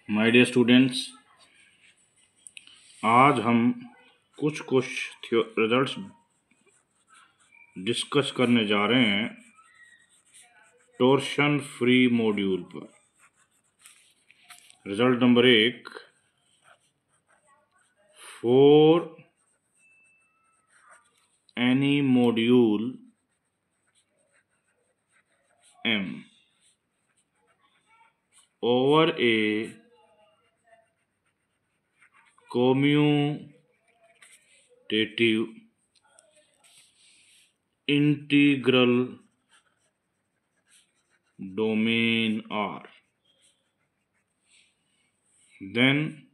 My dear students, आज हम कुछ रिजल्ट्स डिस्कस करने जा रहे हैं टोर्शन फ्री मॉड्यूल पर। Result number 1, for any module M over a commutative integral domain R, then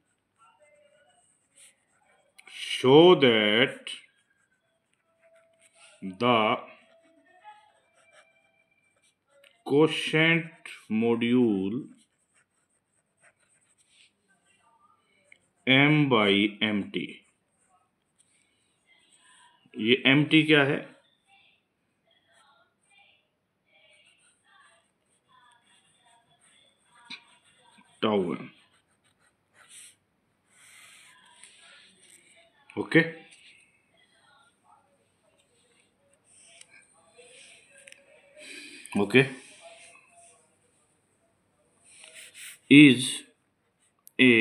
show that the quotient module M by MT। ये MT क्या है? टाउ है। Okay, okay, is a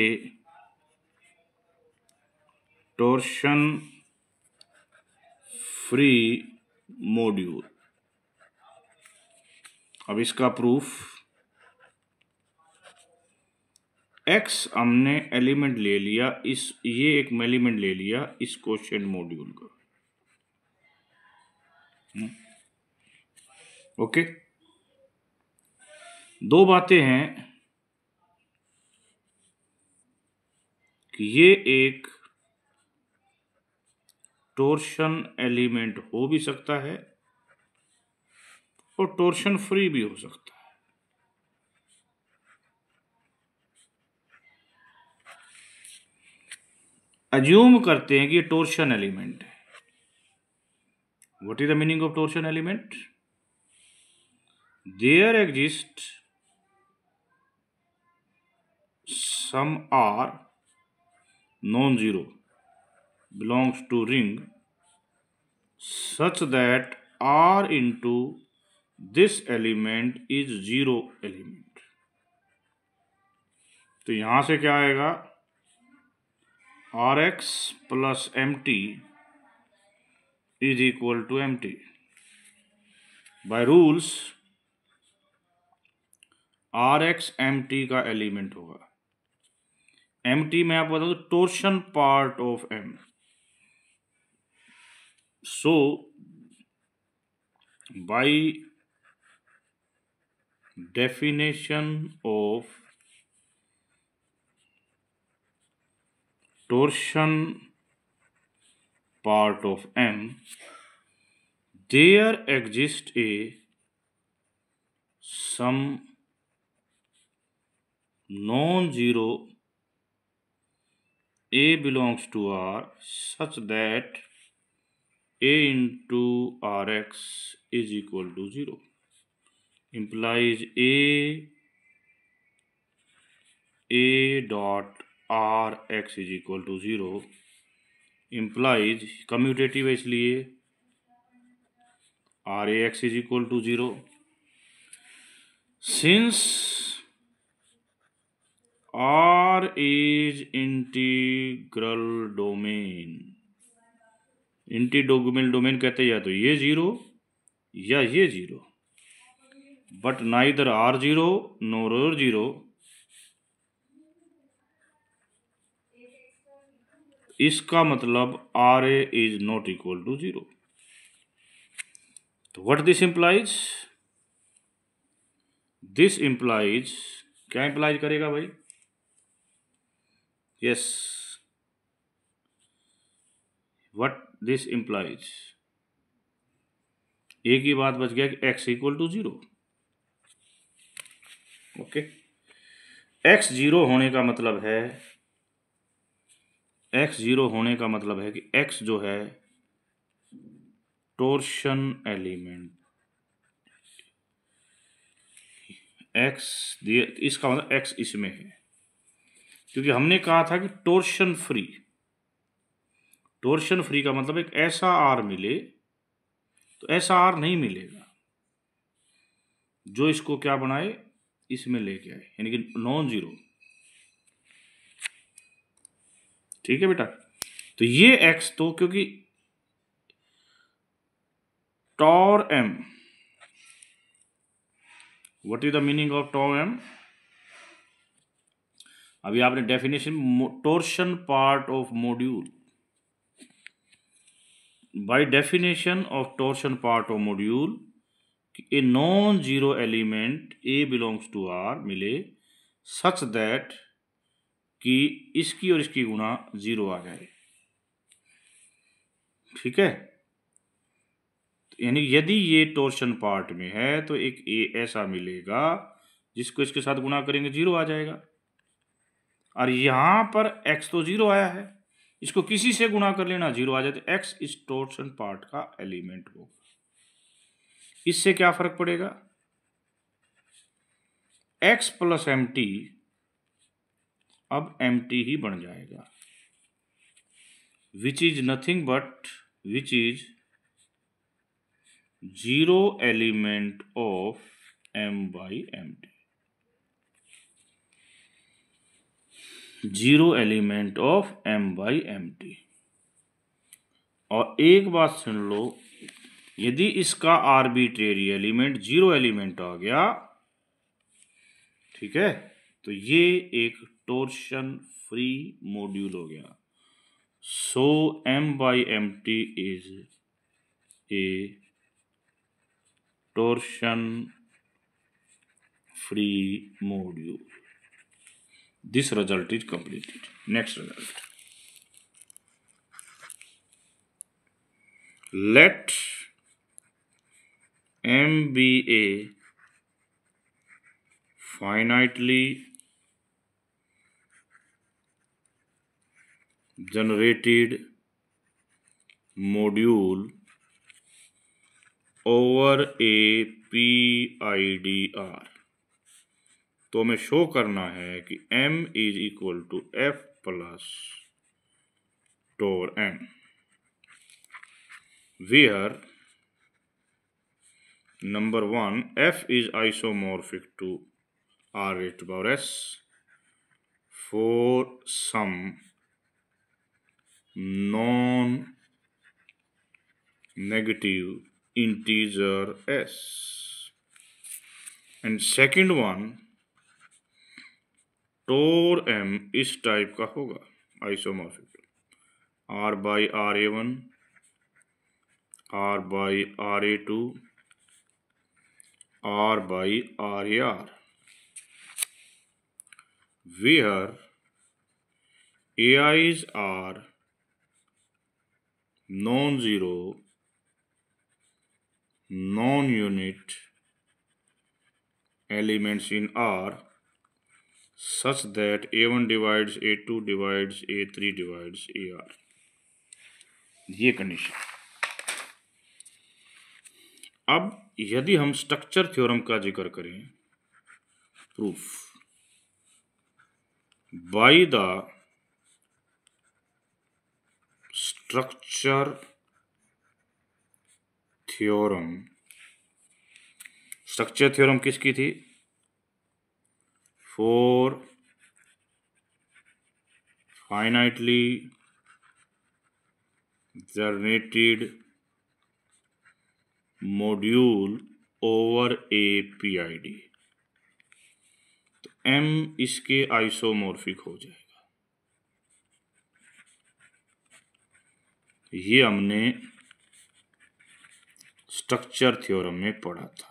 torsion free module. अब इसका proof, x हमने element ले लिया, ये एक एलिमेंट ले लिया इस क्वोशिएंट मॉड्यूल का। ओके, दो बातें हैं कि ये एक टोर्शन एलिमेंट हो भी सकता है और टोर्शन फ्री भी हो सकता है। अज्यूम करते हैं कि ये टोर्शन एलिमेंट है। What is the meaning of torsion element? There exist some R non-zero belongs to ring such that R into this element is zero element। तो यहां से क्या आएगा? Rx plus MT is equal to MT। By rules Rx MT का एलिमेंट होगा। MT में आपको बता दो torsion part of M। So by definition of torsion part of M, there exists some non-zero A belongs to R such that A into Rx is equal to 0, implies A dot Rx is equal to 0 implies commutative है इसलिए Rax is equal to 0। Since R is integral domain, integral domain कहते हैं या तो ये 0 या ये 0, but neither R0 NOR R0, इसका मतलब Ra is not equal to 0। तो what this implies? This implies, क्या इंप्लाइज करेगा भाई? Yes, what this implies? एक ही बात बच गया कि x equal to 0। Okay, x 0 होने का मतलब है, x 0 होने का मतलब है कि x जो है टोर्शन एलिमेंट, x इसका मतलब x इसमें है। क्योंकि हमने कहा था कि टोर्शन फ्री, टोर्शन फ्री का मतलब एक ऐसा आर मिले, तो ऐसा आर नहीं मिलेगा जो इसको क्या बनाए, इसमें लेके आए, यानी कि नॉन जीरो। ठीक है बेटा, तो ये एक्स तो क्योंकि tor M, what is the meaning of tor M? अभी आपने definition, torsion part of module, by definition of torsion part of module, a non zero element a belongs to R मिले सच दैट कि इसकी और इसकी गुणा zero आ जाए। ठीक है, यानी यदि ये टोर्शन पार्ट में है तो एक ए ऐसा मिलेगा जिसको इसके साथ गुणा करेंगे जीरो आ जाएगा, और यहां पर एक्स तो जीरो आया है, इसको किसी से गुणा कर लेना जीरो आ जाए, तो एक्स इस टोर्शन पार्ट का एलिमेंट होगा। इससे क्या फर्क पड़ेगा, एक्स प्लस एम टी अब एम टी ही बन जाएगा, which is nothing but, which is zero element of M by M T, zero element of M by M T. और एक बात सुन लो, यदि इसका आर्बिट्रेरी एलिमेंट जीरो एलिमेंट आ गया, ठीक है, तो ये एक टोर्शन फ्री मॉड्यूल हो गया। So M by M T is a torsion free module. This result is completed. Next result. Let M be a finitely generated module over a PIDR। तो हमें शो करना है कि M is equal to F plus tor M, where number 1 F is isomorphic to R raised to power S for some non-negative integer S, and second one tor M इस type का होगा, isomorphic, R by RA1, R by RA2, R by RAR, where AIs are non-zero, non-unit elements in R such that A1 divides A2 divides A3 divides AR। ये condition. अब यदि हम structure theorem का जिक्र करें, proof by the structure theorem, structure theorem किसकी थी, for finitely generated module over a PID, तो M इसके आइसोमॉर्फिक हो जाएगा। ये हमने स्ट्रक्चर थ्योरम में पढ़ा था।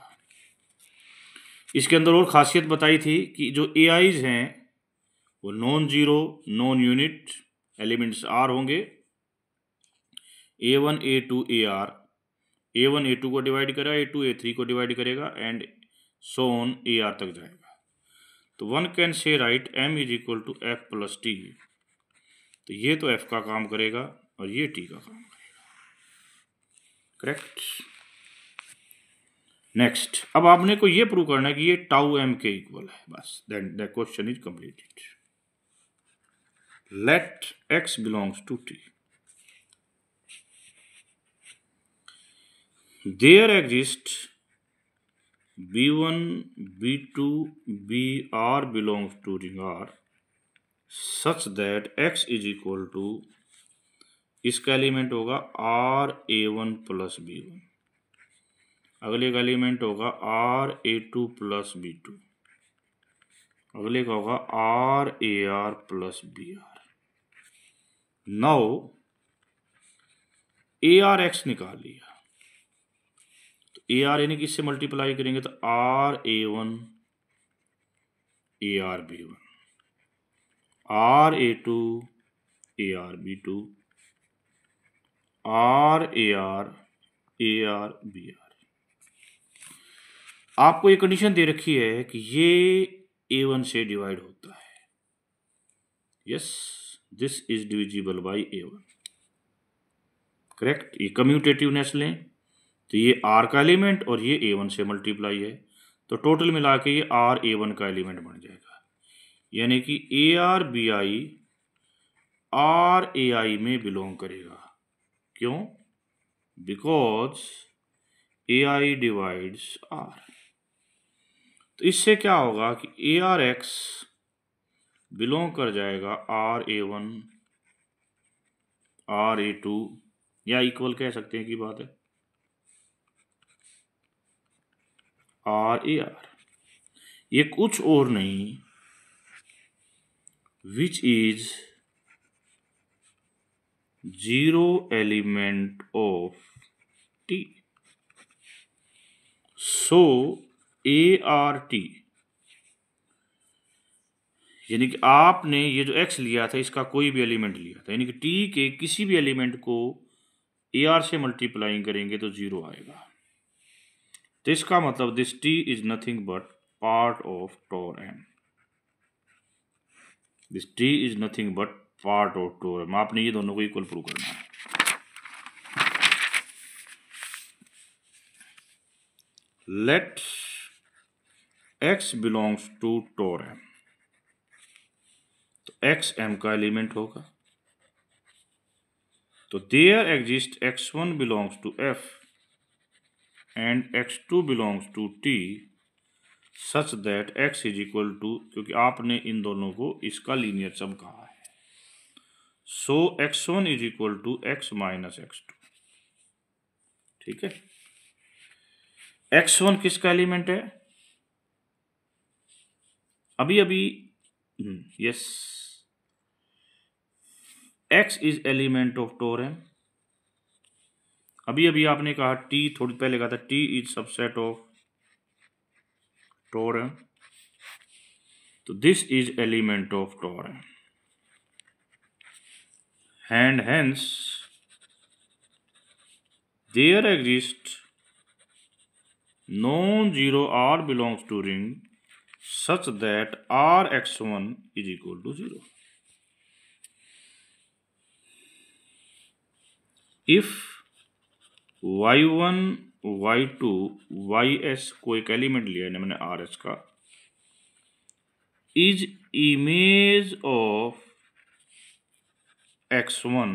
इसके अंदर और खासियत बताई थी कि जो AIs हैं वो non zero non unit elements R होंगे, A1 A2 AR, A1 A2 को डिवाइड करेगा, A2 A3 को डिवाइड करेगा, एंड सो ऑन AR तक जाएगा। तो one can say write M is equal to F plus T, तो ये तो F का काम करेगा और ये T का काम करेगा, करेक्ट। नेक्स्ट, अब आपने को ये प्रूव करना है कि ये टाउ M के इक्वल है, बस then the question is completed. let x belongs to T. There exists B1, B2, Br belongs to ring R such that x is equal to, इसका एलिमेंट होगा RA1 प्लस B1, अगले का एलिमेंट होगा RA2 plus B2, अगले का होगा RAR plus BR। Now ARX निकाल लिया तो AR यानी कि इससे मल्टीप्लाई करेंगे तो RA1 ARB1, RA2 ARB2, RAR ARBR। आपको ये कंडीशन दे रखी है कि ये A1 से डिवाइड होता है। Yes, this is divisible by A1, correct. ये कम्यूटेटिवनेस लें तो ये R का एलिमेंट और ये A1 से मल्टीप्लाई है, तो टोटल मिला के ये RA1 का एलिमेंट बन जाएगा, यानी कि ARBI RAI में बिलोंग करेगा। क्यों? Because AI divides R। तो इससे क्या होगा कि ARX बिलोंग कर जाएगा RA1 RA2, या इक्वल कह सकते हैं कि बात है RAR। ये कुछ और नहीं, विच is zero element of T। So ART, यानी कि आपने ये जो x लिया था इसका कोई भी एलिमेंट लिया था, यानी कि T के किसी भी एलिमेंट को AR से मल्टीप्लाई करेंगे तो 0 आएगा। तो इसका मतलब this T is nothing but part of tor M। This T is nothing but part of tor M। आपने ये दोनों को इक्वल प्रूव करना है। Let x belongs to tor M, तो x M का एलिमेंट होगा, तो there exist x1 belongs to F and x2 belongs to T such that x is equal to, क्योंकि आपने इन दोनों को इसका लीनियर सम कहा है, so x1 is equal to x minus x2। ठीक है, x1 किसका एलिमेंट है? अभी अभी yes, x is element of tor M। अभी अभी आपने कहा T, थोड़ी पहले कहा था T is subset of tor M, तो this is element of tor M and hence there exists non-zero R belongs to ring such that Rx1 is equal to 0. If y1 y2 ys को एक element लिया है मैंने Rs का, is image of x1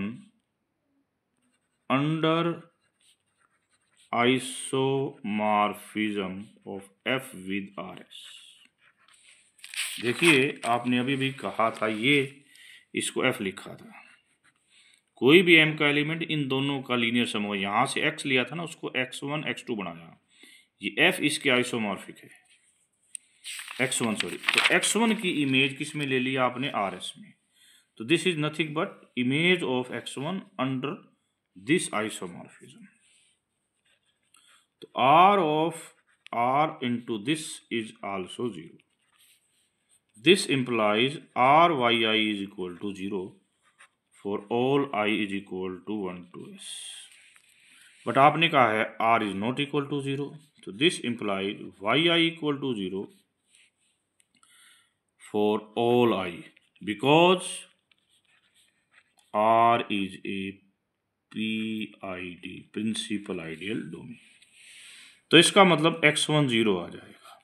under isomorphism of F with Rs। देखिए आपने अभी भी कहा था ये, इसको F लिखा था, कोई भी M का एलिमेंट इन दोनों का लीनियर सम हो, यहाँ से X लिया था ना उसको x1 x2 बनाया, ये F इसके आइसोमॉर्फिक है, x1 सॉरी, तो x1 की इमेज किस में ले लिया आपने? Rs में, तो this is nothing but image of x1 under this isomorphism. तो R of R into this is also 0. This implies RYI is equal to 0 for all I is equal to 1 to S. But आपने कहा है R is not equal to 0. So this implies YI equal to 0 for all I, because R is a PID, principal ideal domain. तो इसका मतलब x1 0 आ जाएगा,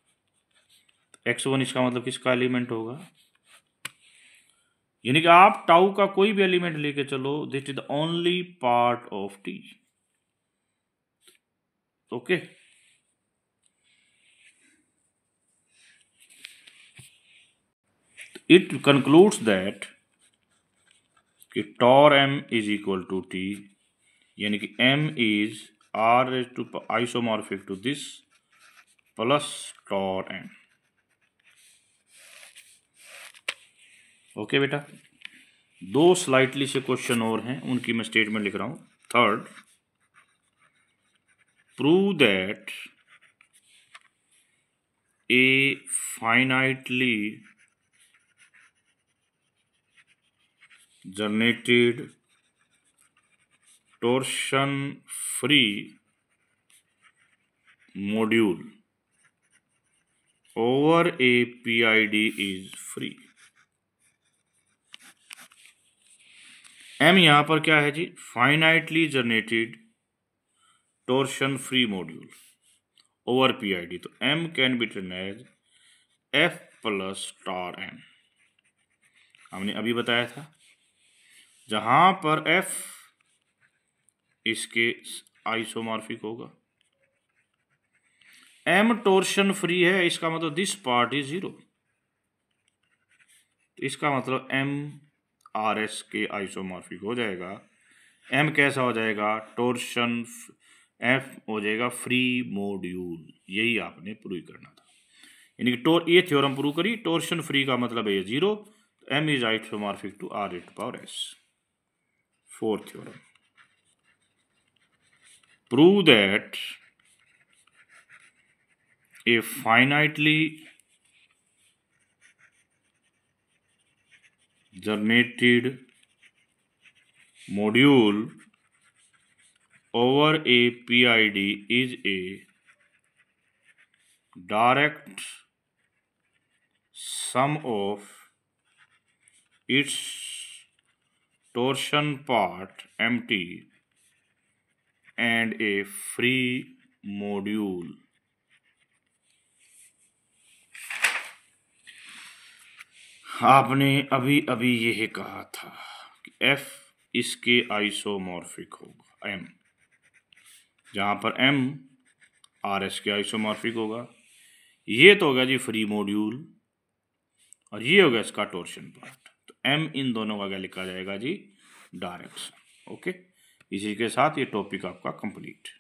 x1 इसका मतलब किसका एलिमेंट होगा? यानी कि आप टाउ का कोई भी एलिमेंट लेके चलो, this is the only part of T. Okay, it concludes that कि tor m is equal to T, यानी कि m is r two isomorphic to this plus tor m। Okay बेटा, दो स्लाइटली से क्वेश्चन और हैं, उनकी मैं स्टेटमेंट लिख रहा हूं। Third, prove that a finitely generated torsion free module over a PID is free। M यहां पर क्या है जी, finitely generated torsion free module over PID, तो M can be written as F plus tor M। हमने अभी बताया था, जहां पर F इसके आइसोमॉर्फिक होगा, M टोर्शन फ्री है, इसका मतलब दिस पार्ट इज जीरो, इसका मतलब M RS के आइसोमॉर्फिक हो जाएगा। M कैसा हो जाएगा, टोर्शन, F हो जाएगा फ्री मॉड्यूल। यही आपने प्रूव करना था, यानी कि ये थ्योरम प्रूव करी, टोर्शन फ्री का मतलब है ये जीरो, तो M is isomorphic to R⁴S। Fourth theorem, prove that a finitely generated module over a PID is a direct sum of its torsion part MT and a free module। आपने अभी अभी यह कहा था कि F इसके isomorphic होगा M, जहां पर M RS के आइसोमॉर्फिक होगा। ये तो होगा जी फ्री मॉड्यूल, और ये होगा इसका टोर्शन पार्ट, तो M इन दोनों का क्या लिखा जाएगा जी, डायरेक्शन। ओके, इसी के साथ ये टॉपिक आपका कंप्लीट।